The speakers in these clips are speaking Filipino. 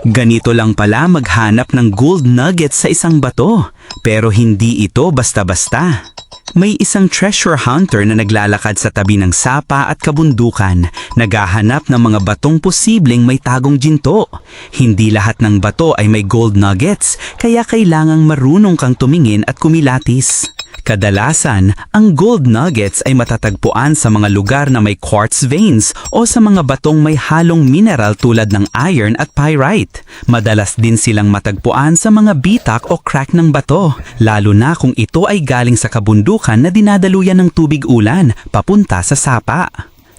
Ganito lang pala maghanap ng gold nuggets sa isang bato, pero hindi ito basta-basta. May isang treasure hunter na naglalakad sa tabi ng sapa at kabundukan, naghahanap ng mga batong posibleng may tagong ginto. Hindi lahat ng bato ay may gold nuggets, kaya kailangang marunong kang tumingin at kumilatis. Kadalasan, ang gold nuggets ay matatagpuan sa mga lugar na may quartz veins o sa mga batong may halong mineral tulad ng iron at pyrite. Madalas din silang matagpuan sa mga bitak o crack ng bato, lalo na kung ito ay galing sa kabundukan na dinadaluyan ng tubig ulan papunta sa sapa.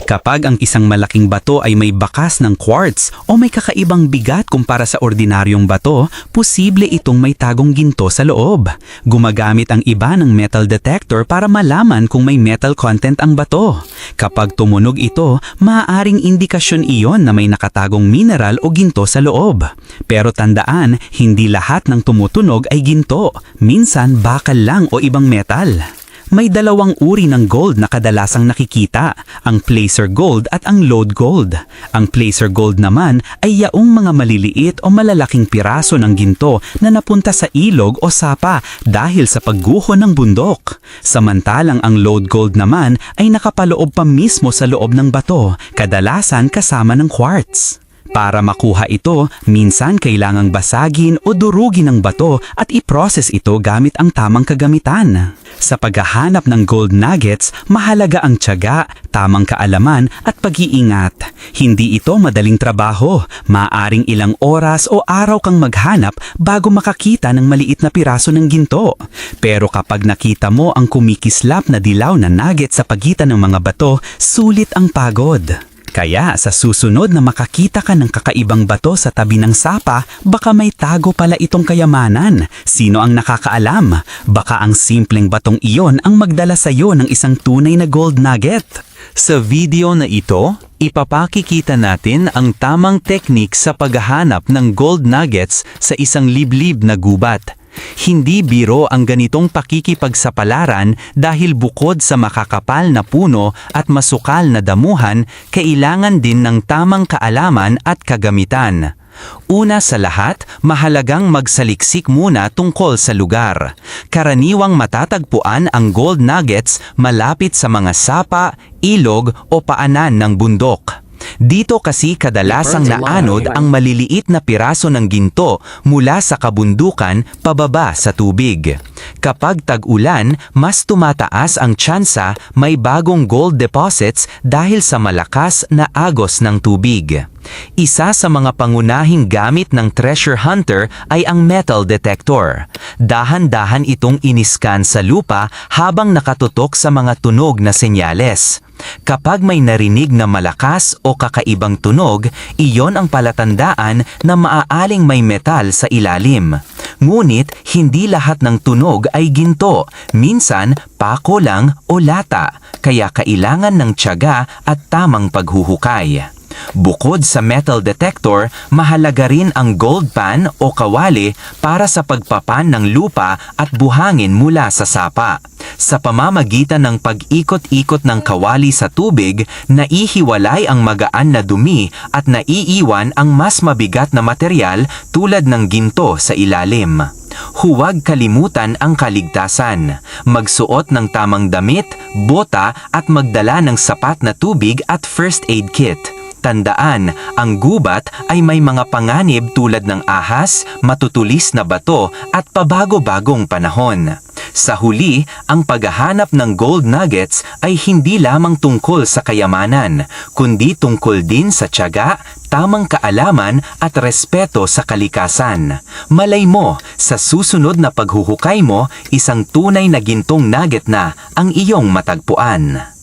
Kapag ang isang malaking bato ay may bakas ng quartz o may kakaibang bigat kumpara sa ordinaryong bato, posible itong may tagong ginto sa loob. Gumagamit ang iba ng metal detector para malaman kung may metal content ang bato. Kapag tumunog ito, maaaring indikasyon iyon na may nakatagong mineral o ginto sa loob. Pero tandaan, hindi lahat ng tumutunog ay ginto. Minsan bakal lang o ibang metal. May dalawang uri ng gold na kadalasang nakikita, ang placer gold at ang lode gold. Ang placer gold naman ay yaong mga maliliit o malalaking piraso ng ginto na napunta sa ilog o sapa dahil sa pagguho ng bundok. Samantalang ang lode gold naman ay nakapaloob pa mismo sa loob ng bato, kadalasan kasama ng quartz. Para makuha ito, minsan kailangang basagin o durugin ang bato at i-process ito gamit ang tamang kagamitan. Sa paghahanap ng gold nuggets, mahalaga ang tiyaga, tamang kaalaman at pag-iingat. Hindi ito madaling trabaho. Maaring ilang oras o araw kang maghanap bago makakita ng maliit na piraso ng ginto. Pero kapag nakita mo ang kumikislap na dilaw na nugget sa pagitan ng mga bato, sulit ang pagod. Kaya sa susunod na makakita ka ng kakaibang bato sa tabi ng sapa, baka may tago pala itong kayamanan. Sino ang nakakaalam? Baka ang simpleng batong iyon ang magdala sa iyo ng isang tunay na gold nugget. Sa video na ito, ipapakikita natin ang tamang teknik sa paghahanap ng gold nuggets sa isang liblib na gubat. Hindi biro ang ganitong pakikipagsapalaran dahil bukod sa makakapal na puno at masukal na damuhan, kailangan din ng tamang kaalaman at kagamitan. Una sa lahat, mahalagang magsaliksik muna tungkol sa lugar. Karaniwang matatagpuan ang gold nuggets malapit sa mga sapa, ilog o paanan ng bundok. Dito kasi kadalasang naanod ang maliliit na piraso ng ginto mula sa kabundukan pababa sa tubig. Kapag tag-ulan, mas tumataas ang tsansa may bagong gold deposits dahil sa malakas na agos ng tubig. Isa sa mga pangunahing gamit ng treasure hunter ay ang metal detector. Dahan-dahan itong iniskan sa lupa habang nakatutok sa mga tunog na senyales. Kapag may narinig na malakas o kakaibang tunog, iyon ang palatandaan na maaaring may metal sa ilalim. Ngunit hindi lahat ng tunog ay ginto, minsan pako lang o lata, kaya kailangan ng tiyaga at tamang paghuhukay. Bukod sa metal detector, mahalaga rin ang gold pan o kawali para sa pagpapan ng lupa at buhangin mula sa sapa. Sa pamamagitan ng pag-ikot-ikot ng kawali sa tubig, naihiwalay ang magaan na dumi at naiiwan ang mas mabigat na material tulad ng ginto sa ilalim. Huwag kalimutan ang kaligtasan. Magsuot ng tamang damit, bota at magdala ng sapat na tubig at first aid kit. Tandaan, ang gubat ay may mga panganib tulad ng ahas, matutulis na bato at pabago-bagong panahon. Sa huli, ang paghahanap ng gold nuggets ay hindi lamang tungkol sa kayamanan, kundi tungkol din sa tiyaga, tamang kaalaman at respeto sa kalikasan. Malay mo, sa susunod na paghuhukay mo, isang tunay na gintong nugget na ang iyong matagpuan.